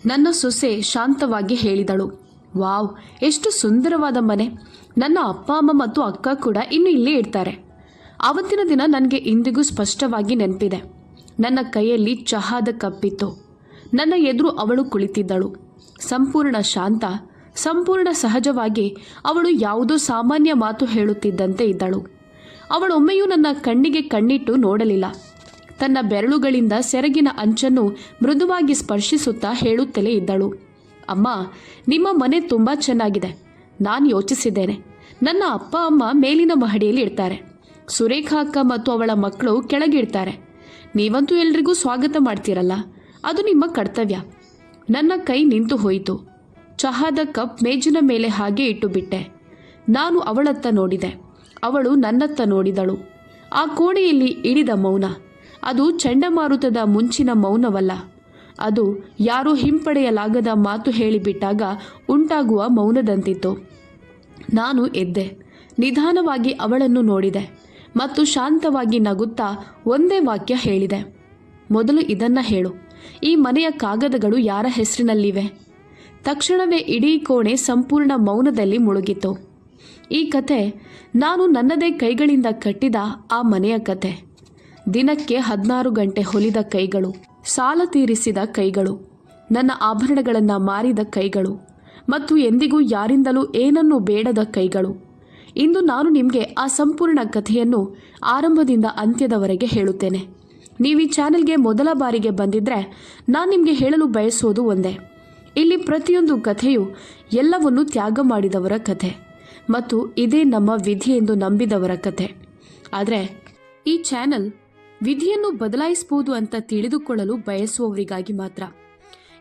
ನನ್ನ ಸೊಸೆ ಶಾಂತವಾಗಿ ಹೇಳಿದಳು, ವಾವ್, ಎಷ್ಟು ಸುಂದರವಾದ ಮನೆ. ನನ್ನ ಅಪ್ಪ ಅಮ್ಮ ಮತ್ತು ಅಕ್ಕ ಕೂಡ ಇನ್ನು ಇಲ್ಲೇ ಇರ್ತಾರೆ. ಆವತ್ತಿನ ದಿನ ನನಗೆ ಇಂದಿಗೂ ಸ್ಪಷ್ಟವಾಗಿ ನೆನಪಿದೆ. ನನ್ನ ಕೈಯಲ್ಲಿ ಚಹಾದ ಕಪ್ಪಿತ್ತು. ನನ್ನ ಎದುರು ಅವಳು ಕುಳಿತಿದ್ದಳು. ಸಂಪೂರ್ಣ ಶಾಂತ, ಸಂಪೂರ್ಣ ಸಹಜವಾಗಿ ಅವಳು ಯಾವುದೋ ಸಾಮಾನ್ಯ ಮಾತು ಹೇಳುತ್ತಿದ್ದಂತೆ ಇದ್ದಳು. ಅವಳೊಮ್ಮೆಯೂ ನನ್ನ ಕಣ್ಣಿಗೆ ಕಣ್ಣಿಟ್ಟು ನೋಡಲಿಲ್ಲ. ತನ್ನ ಬೆರಳುಗಳಿಂದ ಸೆರಗಿನ ಅಂಚನ್ನು ಮೃದುವಾಗಿ ಸ್ಪರ್ಶಿಸುತ್ತಾ ಹೇಳುತ್ತಲೇ ಇದ್ದಳು, ಅಮ್ಮ, ನಿಮ್ಮ ಮನೆ ತುಂಬ ಚೆನ್ನಾಗಿದೆ. ನಾನು ಯೋಚಿಸಿದ್ದೇನೆ, ನನ್ನ ಅಪ್ಪ ಅಮ್ಮ ಮೇಲಿನ ಮಹಡಿಯಲ್ಲಿ ಇರ್ತಾರೆ, ಸುರೇಖಾ ಅಕ್ಕ ಮತ್ತು ಅವಳ ಮಕ್ಕಳು ಕೆಳಗಿರ್ತಾರೆ. ನೀವಂತೂ ಎಲ್ರಿಗೂ ಸ್ವಾಗತ ಮಾಡ್ತೀರಲ್ಲ, ಅದು ನಿಮ್ಮ ಕರ್ತವ್ಯ. ನನ್ನ ಕೈ ನಿಂತು ಹೋಯಿತು. ಚಹಾದ ಕಪ್ ಮೇಜಿನ ಮೇಲೆ ಹಾಗೆ ಇಟ್ಟು ಬಿಟ್ಟೆ. ನಾನು ಅವಳತ್ತ ನೋಡಿದೆ. ಅವಳು ನನ್ನತ್ತ ನೋಡಿದಳು. ಆ ಕೋಣೆಯಲ್ಲಿ ಇಳಿದ ಮೌನ. ಅದು ಚಂಡಮಾರುತದ ಮುಂಚಿನ ಮೌನವಲ್ಲ. ಅದು ಯಾರೂ ಹಿಂಪಡೆಯಲಾಗದ ಮಾತು ಹೇಳಿಬಿಟ್ಟಾಗ ಉಂಟಾಗುವ ಮೌನದಂತಿತ್ತು. ನಾನು ಎದ್ದೆ. ನಿಧಾನವಾಗಿ ಅವಳನ್ನು ನೋಡಿದೆ ಮತ್ತು ಶಾಂತವಾಗಿ ನಗುತ್ತಾ ಒಂದೇ ವಾಕ್ಯ ಹೇಳಿದೆ, ಮೊದಲು ಇದನ್ನ ಹೇಳು, ಈ ಮನೆಯ ಕಾಗದಗಳು ಯಾರ ಹೆಸರಿನಲ್ಲಿವೆ? ತಕ್ಷಣವೇ ಇಡೀ ಕೋಣೆ ಸಂಪೂರ್ಣ ಮೌನದಲ್ಲಿ ಮುಳುಗಿತು. ಈ ಕತೆ ನಾನು ನನ್ನದೇ ಕೈಗಳಿಂದ ಕಟ್ಟಿದ ಆ ಮನೆಯ ಕತೆ. ದಿನಕ್ಕೆ 16 ಗಂಟೆ ಹೊಲಿದ ಕೈಗಳು, ಸಾಲ ತೀರಿಸಿದ ಕೈಗಳು, ನನ್ನ ಆಭರಣಗಳನ್ನು ಮಾರಿದ ಕೈಗಳು ಮತ್ತು ಎಂದಿಗೂ ಯಾರಿಂದಲೂ ಏನನ್ನೂ ಬೇಡದ ಕೈಗಳು. ಇಂದು ನಾನು ನಿಮಗೆ ಆ ಸಂಪೂರ್ಣ ಕಥೆಯನ್ನು ಆರಂಭದಿಂದ ಅಂತ್ಯದವರೆಗೆ ಹೇಳುತ್ತೇನೆ. ನೀವು ಈ ಚಾನೆಲ್ಗೆ ಮೊದಲ ಬಾರಿಗೆ ಬಂದಿದ್ದರೆ ನಾನು ನಿಮಗೆ ಹೇಳಲು ಬಯಸೋದು ಒಂದೇ, ಇಲ್ಲಿ ಪ್ರತಿಯೊಂದು ಕಥೆಯು ಎಲ್ಲವನ್ನೂ ತ್ಯಾಗ ಮಾಡಿದವರ ಕಥೆ ಮತ್ತು ಇದೇ ನಮ್ಮ ವಿಧಿ ಎಂದು ನಂಬಿದವರ ಕಥೆ. ಆದರೆ ಈ ಚಾನೆಲ್ ವಿಧಿಯನ್ನು ಬದಲಾಯಿಸಬಹುದು ಅಂತ ತಿಳಿದುಕೊಳ್ಳಲು ಬಯಸುವವರಿಗಾಗಿ ಮಾತ್ರ.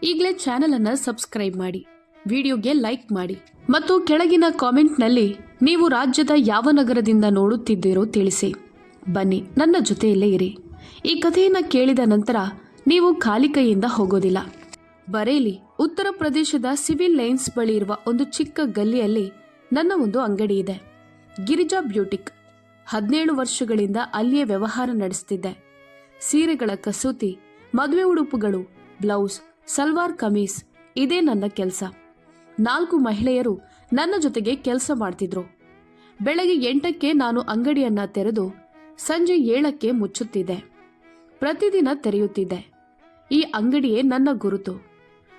ಈಗಲೇ ಚಾನೆಲನ್ನು ಸಬ್ಸ್ಕ್ರೈಬ್ ಮಾಡಿ, ವಿಡಿಯೋಗೆ ಲೈಕ್ ಮಾಡಿ ಮತ್ತು ಕೆಳಗಿನ ಕಾಮೆಂಟ್ನಲ್ಲಿ ನೀವು ರಾಜ್ಯದ ಯಾವ ನಗರದಿಂದ ನೋಡುತ್ತಿದ್ದೀರೋ ತಿಳಿಸಿ. ಬನ್ನಿ, ನನ್ನ ಜೊತೆಯಲ್ಲೇ ಇರಿ. ಈ ಕಥೆಯನ್ನು ಕೇಳಿದ ನಂತರ ನೀವು ಖಾಲಿ ಕೈಯಿಂದ ಹೋಗೋದಿಲ್ಲ. ಬರೇಲಿ, ಉತ್ತರ ಪ್ರದೇಶದ ಸಿವಿಲ್ ಲೈನ್ಸ್ ಬಳಿ ಇರುವ ಒಂದು ಚಿಕ್ಕ ಗಲ್ಲಿಯಲ್ಲಿ ನನ್ನ ಒಂದು ಅಂಗಡಿ ಇದೆ, ಗಿರಿಜಾ ಬ್ಯೂಟಿಕ್. 17 ವರ್ಷಗಳಿಂದ ಅಲ್ಲಿಯೇ ವ್ಯವಹಾರ ನಡೆಸ್ತಿದ್ದೆ. ಸೀರೆಗಳ ಕಸೂತಿ, ಮದುವೆ ಉಡುಪುಗಳು, ಬ್ಲೌಸ್, ಸಲ್ವಾರ್ ಕಮೀಸ್, ಇದೇ ನನ್ನ ಕೆಲಸ. 4 ಮಹಿಳೆಯರು ನನ್ನ ಜೊತೆಗೆ ಕೆಲಸ ಮಾಡ್ತಿದ್ರು. ಬೆಳಗ್ಗೆ 8ಕ್ಕೆ ನಾನು ಅಂಗಡಿಯನ್ನ ತೆರೆದು ಸಂಜೆ 7ಕ್ಕೆ ಮುಚ್ಚುತ್ತಿದ್ದೆ. ಪ್ರತಿದಿನ ತೆರೆಯುತ್ತಿದ್ದೆ. ಈ ಅಂಗಡಿಯೇ ನನ್ನ ಗುರುತು.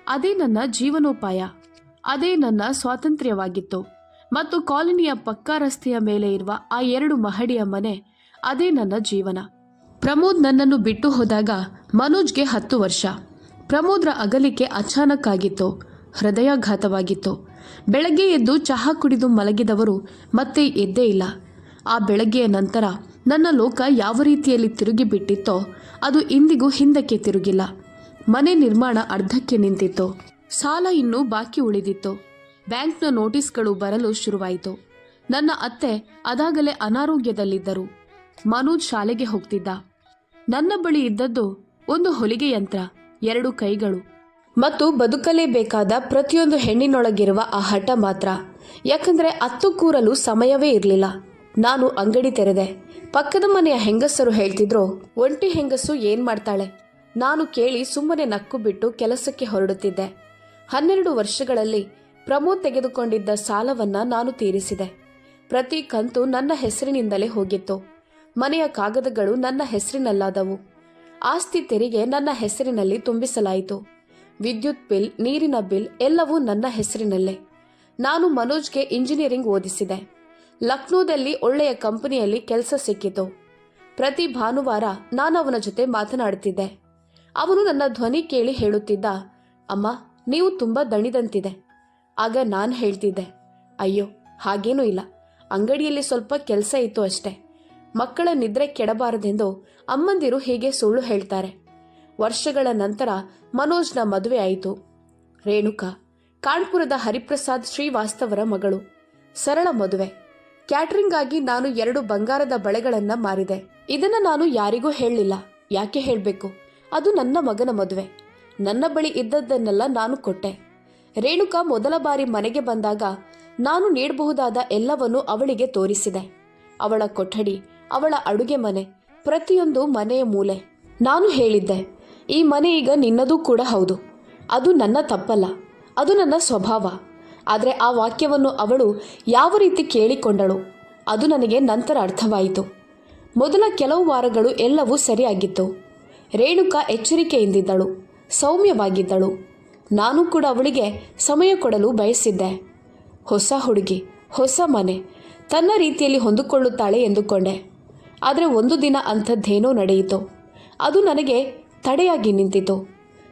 ಅದೇ ನನ್ನ ಜೀವನೋಪಾಯ. ಅದೇ ನನ್ನ ಸ್ವಾತಂತ್ರ್ಯವಾಗಿತ್ತು. ಮತ್ತು ಕಾಲೋನಿಯ ಪಕ್ಕಾ ರಸ್ತೆಯ ಮೇಲೆ ಇರುವ ಆ 2 ಮಹಡಿಯ ಮನೆ, ಅದೇ ನನ್ನ ಜೀವನ. ಪ್ರಮೋದ್ ನನ್ನನ್ನು ಬಿಟ್ಟು ಹೋದಾಗ ಮನೋಜ್ಗೆ 10 ವರ್ಷ. ಪ್ರಮೋದ್ರ ಅಗಲಿಕೆ ಅಚಾನಕ್ ಆಗಿತ್ತು, ಹೃದಯಾಘಾತವಾಗಿತ್ತು. ಬೆಳಗ್ಗೆ ಎದ್ದು ಚಹಾ ಕುಡಿದು ಮಲಗಿದವರು ಮತ್ತೆ ಎದ್ದೇ ಇಲ್ಲ. ಆ ಬೆಳಗ್ಗೆಯ ನಂತರ ನನ್ನ ಲೋಕ ಯಾವ ರೀತಿಯಲ್ಲಿ ತಿರುಗಿ ಬಿಟ್ಟಿತ್ತೋ ಅದು ಇಂದಿಗೂ ಹಿಂದಕ್ಕೆ ತಿರುಗಿಲ್ಲ. ಮನೆ ನಿರ್ಮಾಣ ಅರ್ಧಕ್ಕೆ ನಿಂತಿತ್ತು. ಸಾಲ ಇನ್ನೂ ಬಾಕಿ ಉಳಿದಿತ್ತು. ಬ್ಯಾಂಕ್ನ ನೋಟಿಸ್ಗಳು ಬರಲು ಶುರುವಾಯಿತು. ನನ್ನ ಅತ್ತೆ ಅದಾಗಲೇ ಅನಾರೋಗ್ಯದಲ್ಲಿದ್ದರು. ಮನೋಜ್ ಶಾಲೆಗೆ ಹೋಗ್ತಿದ್ದ. ನನ್ನ ಬಳಿ ಇದ್ದದ್ದು ಒಂದು ಹೊಲಿಗೆ ಯಂತ್ರ, 2 ಕೈಗಳು ಮತ್ತು ಬದುಕಲೇಬೇಕಾದ ಪ್ರತಿಯೊಂದು ಹೆಣ್ಣಿನೊಳಗಿರುವ ಆ ಹಠ ಮಾತ್ರ. ಯಾಕಂದ್ರೆ ಅತ್ತು ಕೂರಲು ಸಮಯವೇ ಇರಲಿಲ್ಲ. ನಾನು ಅಂಗಡಿ ತೆರೆದೆ. ಪಕ್ಕದ ಮನೆಯ ಹೆಂಗಸರು ಹೇಳ್ತಿದ್ರು, ಒಂಟಿ ಹೆಂಗಸು ಏನ್ ಮಾಡ್ತಾಳೆ? ನಾನು ಕೇಳಿ ಸುಮ್ಮನೆ ನಕ್ಕು ಬಿಟ್ಟು ಕೆಲಸಕ್ಕೆ ಹೊರಡುತ್ತಿದ್ದೆ. 12 ವರ್ಷಗಳಲ್ಲಿ ಪ್ರಮೋದ್ ತೆಗೆದುಕೊಂಡಿದ್ದ ಸಾಲವನ್ನ ನಾನು ತೀರಿಸಿದೆ. ಪ್ರತಿ ಕಂತು ನನ್ನ ಹೆಸರಿನಿಂದಲೇ ಹೋಗಿತ್ತು. ಮನೆಯ ಕಾಗದಗಳು ನನ್ನ ಹೆಸರಿನಲ್ಲಾದವು. ಆಸ್ತಿ ತೆರಿಗೆ ನನ್ನ ಹೆಸರಿನಲ್ಲಿ ತುಂಬಿಸಲಾಯಿತು. ವಿದ್ಯುತ್ ಬಿಲ್, ನೀರಿನ ಬಿಲ್ ಎಲ್ಲವೂ ನನ್ನ ಹೆಸರಿನಲ್ಲೇ. ನಾನು ಮನೋಜ್ಗೆ ಇಂಜಿನಿಯರಿಂಗ್ ಓದಿಸಿದೆ. ಲಕ್ನೋದಲ್ಲಿ ಒಳ್ಳೆಯ ಕಂಪನಿಯಲ್ಲಿ ಕೆಲಸ ಸಿಕ್ಕಿತು. ಪ್ರತಿ ಭಾನುವಾರ ನಾನು ಅವನ ಜೊತೆ ಮಾತನಾಡುತ್ತಿದ್ದೆ. ಅವನು ನನ್ನ ಧ್ವನಿ ಕೇಳಿ ಹೇಳುತ್ತಿದ್ದ, ಅಮ್ಮ, ನೀವು ತುಂಬಾ ದಣಿದಂತಿದೆ. ಆಗ ನಾನು ಹೇಳ್ತಿದ್ದೆ, ಅಯ್ಯೋ ಹಾಗೇನೂ ಇಲ್ಲ, ಅಂಗಡಿಯಲ್ಲಿ ಸ್ವಲ್ಪ ಕೆಲಸ ಇತ್ತು ಅಷ್ಟೇ. ಮಕ್ಕಳ ನಿದ್ರೆ ಕೆಡಬಾರದೆಂದು ಅಮ್ಮಂದಿರು ಹೀಗೆ ಸುಳ್ಳು ಹೇಳ್ತಾರೆ. ವರ್ಷಗಳ ನಂತರ ಮನೋಜ್ನ ಮದುವೆ ಆಯಿತು. ರೇಣುಕಾ, ಕಾನ್ಪುರದ ಹರಿಪ್ರಸಾದ್ ಶ್ರೀವಾಸ್ತವರ ಮಗಳು. ಸರಳ ಮದುವೆ. ಕ್ಯಾಟರಿಂಗ್ ಆಗಿ ನಾನು 2 ಬಂಗಾರದ ಬಳೆಗಳನ್ನ ಮಾರಿದೆ. ಇದನ್ನ ನಾನು ಯಾರಿಗೂ ಹೇಳಲಿಲ್ಲ. ಯಾಕೆ ಹೇಳಬೇಕು? ಅದು ನನ್ನ ಮಗನ ಮದುವೆ. ನನ್ನ ಬಳಿ ಇದ್ದದ್ದನ್ನೆಲ್ಲ ನಾನು ಕೊಟ್ಟೆ. ರೇಣುಕಾ ಮೊದಲ ಬಾರಿ ಮನೆಗೆ ಬಂದಾಗ ನಾನು ನೀಡಬಹುದಾದ ಎಲ್ಲವನ್ನೂ ಅವಳಿಗೆ ತೋರಿಸಿದೆ. ಅವಳ ಕೊಠಡಿ, ಅವಳ ಅಡುಗೆ ಮನೆ, ಪ್ರತಿಯೊಂದು ಮನೆಯ ಮೂಲೆ. ನಾನು ಹೇಳಿದ್ದೆ, ಈ ಮನೆ ಈಗ ನಿನ್ನದೂ ಕೂಡ ಹೌದು. ಅದು ನನ್ನ ತಪ್ಪಲ್ಲ, ಅದು ನನ್ನ ಸ್ವಭಾವ. ಆದರೆ ಆ ವಾಕ್ಯವನ್ನು ಅವಳು ಯಾವ ರೀತಿ ಕೇಳಿಕೊಂಡಳು ಅದು ನನಗೆ ನಂತರ ಅರ್ಥವಾಯಿತು. ಮೊದಲ ಕೆಲವು ವಾರಗಳು ಎಲ್ಲವೂ ಸರಿಯಾಗಿತ್ತು. ರೇಣುಕಾ ಎಚ್ಚರಿಕೆಯಿಂದಿದ್ದಳು, ಸೌಮ್ಯವಾಗಿದ್ದಳು. ನಾನು ಕೂಡ ಅವಳಿಗೆ ಸಮಯ ಕೊಡಲು ಬಯಸಿದ್ದೆ. ಹೊಸ ಹುಡುಗಿ, ಹೊಸ ಮನೆ, ತನ್ನ ರೀತಿಯಲ್ಲಿ ಹೊಂದಿಕೊಳ್ಳುತ್ತಾಳೆ ಎಂದುಕೊಂಡೆ. ಆದರೆ ಒಂದು ದಿನ ಅಂಥದ್ದೇನೋ ನಡೆಯಿತು. ಅದು ನನಗೆ ತಡೆಯಾಗಿ ನಿಂತಿತು.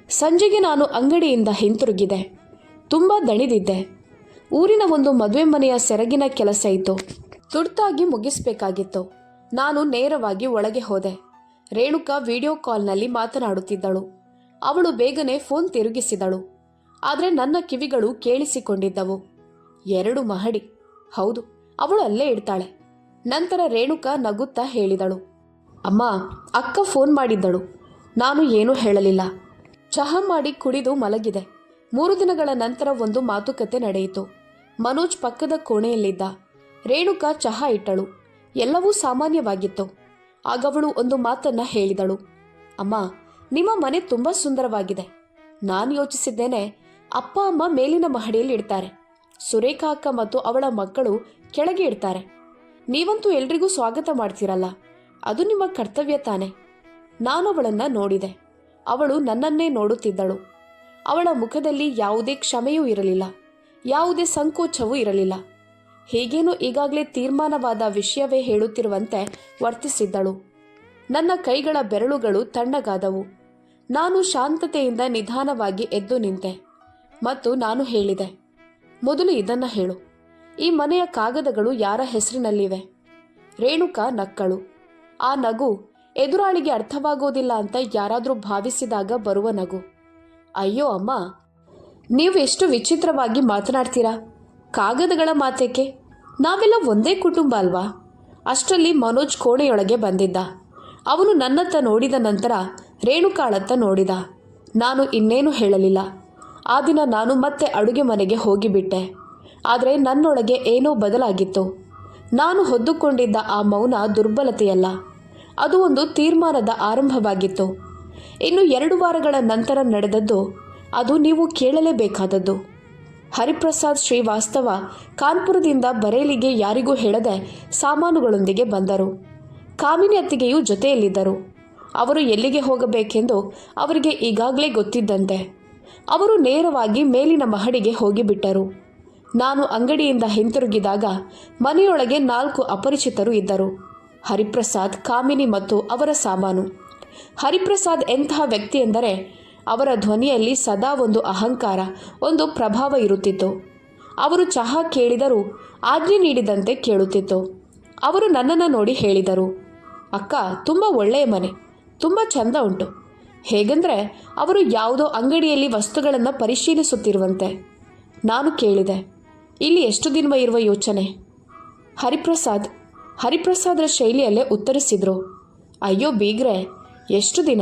ಸಂಜೆಗೆ ನಾನು ಅಂಗಡಿಯಿಂದ ಹಿಂತಿರುಗಿದೆ. ತುಂಬ ದಣಿದಿದ್ದೆ. ಊರಿನ ಒಂದು ಮದುವೆ ಮನೆಯ ಸೆರಗಿನ ಕೆಲಸ ಇತ್ತು, ತುರ್ತಾಗಿ ಮುಗಿಸಬೇಕಾಗಿತ್ತು. ನಾನು ನೇರವಾಗಿ ಒಳಗೆ ಹೋದೆ. ರೇಣುಕಾ ವಿಡಿಯೋ ಕಾಲ್ನಲ್ಲಿ ಮಾತನಾಡುತ್ತಿದ್ದಳು. ಅವಳು ಬೇಗನೆ ಫೋನ್ ತಿರುಗಿಸಿದಳು. ಆದರೆ ನನ್ನ ಕಿವಿಗಳು ಕೇಳಿಸಿಕೊಂಡಿದ್ದವು. 2 ಮಹಡಿ, ಹೌದು, ಅವಳು ಅಲ್ಲೇ ಇಡ್ತಾಳೆ. ನಂತರ ರೇಣುಕಾ ನಗುತ್ತಾ ಹೇಳಿದಳು, ಅಮ್ಮ, ಅಕ್ಕ ಫೋನ್ ಮಾಡಿದ್ದಳು. ನಾನು ಏನೂ ಹೇಳಲಿಲ್ಲ. ಚಹಾ ಮಾಡಿ ಕುಡಿದು ಮಲಗಿದೆ. 3 ದಿನಗಳ ನಂತರ ಒಂದು ಮಾತುಕತೆ ನಡೆಯಿತು. ಮನೋಜ್ ಪಕ್ಕದ ಕೋಣೆಯಲ್ಲಿದ್ದ. ರೇಣುಕಾ ಚಹಾ ಇಟ್ಟಳು. ಎಲ್ಲವೂ ಸಾಮಾನ್ಯವಾಗಿತ್ತು. ಆಗವಳು ಒಂದು ಮಾತನ್ನ ಹೇಳಿದಳು, ಅಮ್ಮ, ನಿಮ್ಮ ಮನೆ ತುಂಬ ಸುಂದರವಾಗಿದೆ. ನಾನು ಯೋಚಿಸಿದ್ದೇನೆ, ಅಪ್ಪ ಅಮ್ಮ ಮೇಲಿನ ಮಹಡಿಯಲ್ಲಿ ಇಡ್ತಾರೆ, ಸುರೇಖಾ ಅಕ್ಕ ಮತ್ತು ಅವಳ ಮಕ್ಕಳು ಕೆಳಗೆ ಇಡ್ತಾರೆ. ನೀವಂತೂ ಎಲ್ರಿಗೂ ಸ್ವಾಗತ ಮಾಡ್ತೀರಲ್ಲ, ಅದು ನಿಮ್ಮ ಕರ್ತವ್ಯ ತಾನೆ. ನಾನು ಅವಳನ್ನು ನೋಡಿದೆ. ಅವಳು ನನ್ನನ್ನೇ ನೋಡುತ್ತಿದ್ದಳು. ಅವಳ ಮುಖದಲ್ಲಿ ಯಾವುದೇ ಕ್ಷಮೆಯೂ ಇರಲಿಲ್ಲ, ಯಾವುದೇ ಸಂಕೋಚವೂ ಇರಲಿಲ್ಲ. ಹೇಗೇನೋ ಈಗಾಗಲೇ ತೀರ್ಮಾನವಾದ ವಿಷಯವೇ ಹೇಳುತ್ತಿರುವಂತೆ ವರ್ತಿಸಿದ್ದಳು. ನನ್ನ ಕೈಗಳ ಬೆರಳುಗಳು ತಣ್ಣಗಾದವು. ನಾನು ಶಾಂತತೆಯಿಂದ ನಿಧಾನವಾಗಿ ಎದ್ದು ನಿಂತೆ ಮತ್ತು ನಾನು ಹೇಳಿದೆ, ಮೊದಲು ಇದನ್ನ ಹೇಳು, ಈ ಮನೆಯ ಕಾಗದಗಳು ಯಾರ ಹೆಸರಿನಲ್ಲಿವೆ? ರೇಣುಕಾ ನಕ್ಕಳು. ಆ ನಗು ಎದುರಾಳಿಗೆ ಅರ್ಥವಾಗೋದಿಲ್ಲ ಅಂತ ಯಾರಾದರೂ ಭಾವಿಸಿದಾಗ ಬರುವ ನಗು. ಅಯ್ಯೋ ಅಮ್ಮ, ನೀವು ಎಷ್ಟು ವಿಚಿತ್ರವಾಗಿ ಮಾತನಾಡ್ತೀರಾ. ಕಾಗದಗಳ ಮಾತೇಕೆ? ನಾವೆಲ್ಲ ಒಂದೇ ಕುಟುಂಬ ಅಲ್ವಾ? ಅಷ್ಟರಲ್ಲಿ ಮನೋಜ್ ಕೋಣೆಯೊಳಗೆ ಬಂದಿದ್ದ. ಅವನು ನನ್ನತ್ತ ನೋಡಿದ ನಂತರ ರೇಣುಕಾಳತ್ತ ನೋಡಿದ. ನಾನು ಇನ್ನೇನು ಹೇಳಲಿಲ್ಲ. ಆ ದಿನ ನಾನು ಮತ್ತೆ ಅಡುಗೆ ಮನೆಗೆ ಹೋಗಿಬಿಟ್ಟೆ. ಆದರೆ ನನ್ನೊಳಗೆ ಏನೋ ಬದಲಾಗಿತ್ತು. ನಾನು ಹೊದ್ದುಕೊಂಡಿದ್ದ ಆ ಮೌನ ದುರ್ಬಲತೆಯಲ್ಲ, ಅದು ಒಂದು ತೀರ್ಮಾನದ ಆರಂಭವಾಗಿತ್ತು. ಇನ್ನು 2 ವಾರಗಳ ನಂತರ ನಡೆದದ್ದು ಅದು ನೀವು ಕೇಳಲೇಬೇಕಾದದ್ದು. ಹರಿಪ್ರಸಾದ್ ಶ್ರೀವಾಸ್ತವ ಕಾನ್ಪುರದಿಂದ ಬರೇಲಿಗೆ ಯಾರಿಗೂ ಹೇಳದೆ ಸಾಮಾನುಗಳೊಂದಿಗೆ ಬಂದರು. ಕಾಮಿನಿ ಅತ್ತಿಗೆಯೂ ಜೊತೆಯಲ್ಲಿದ್ದರು. ಅವರು ಎಲ್ಲಿಗೆ ಹೋಗಬೇಕೆಂದು ಅವರಿಗೆ ಈಗಾಗಲೇ ಗೊತ್ತಿದ್ದಂತೆ. ಅವರು ನೇರವಾಗಿ ಮೇಲಿನ ಮಹಡಿಗೆ ಹೋಗಿಬಿಟ್ಟರು. ನಾನು ಅಂಗಡಿಯಿಂದ ಹಿಂತಿರುಗಿದಾಗ ಮನೆಯೊಳಗೆ 4 ಅಪರಿಚಿತರು ಇದ್ದರು. ಹರಿಪ್ರಸಾದ್, ಕಾಮಿನಿ ಮತ್ತು ಅವರ ಸಾಮಾನು. ಹರಿಪ್ರಸಾದ್ ಎಂತಹ ವ್ಯಕ್ತಿ ಎಂದರೆ ಅವರ ಧ್ವನಿಯಲ್ಲಿ ಸದಾ ಒಂದು ಅಹಂಕಾರ, ಒಂದು ಪ್ರಭಾವ ಇರುತ್ತಿತ್ತು. ಅವರು ಚಹಾ ಕೇಳಿದರೂ ಆಜ್ಞೆ ನೀಡಿದಂತೆ ಕೇಳುತ್ತಿತ್ತು. ಅವರು ನನ್ನನ್ನು ನೋಡಿ ಹೇಳಿದರು, ಅಕ್ಕ, ತುಂಬ ಒಳ್ಳೆಯ ಮನೆ, ತುಂಬ ಚಂದ ಉಂಟು. ಹೇಗೆಂದರೆ ಅವರು ಯಾವುದೋ ಅಂಗಡಿಯಲ್ಲಿ ವಸ್ತುಗಳನ್ನು ಪರಿಶೀಲಿಸುತ್ತಿರುವಂತೆ. ನಾನು ಕೇಳಿದೆ, ಇಲ್ಲಿ ಎಷ್ಟು ದಿನ ಇರುವ ಯೋಚನೆ? ಹರಿಪ್ರಸಾದ್ರ ಶೈಲಿಯಲ್ಲೇ ಉತ್ತರಿಸಿದರು, ಅಯ್ಯೋ ಬೀಗ್ರೆ, ಎಷ್ಟು ದಿನ,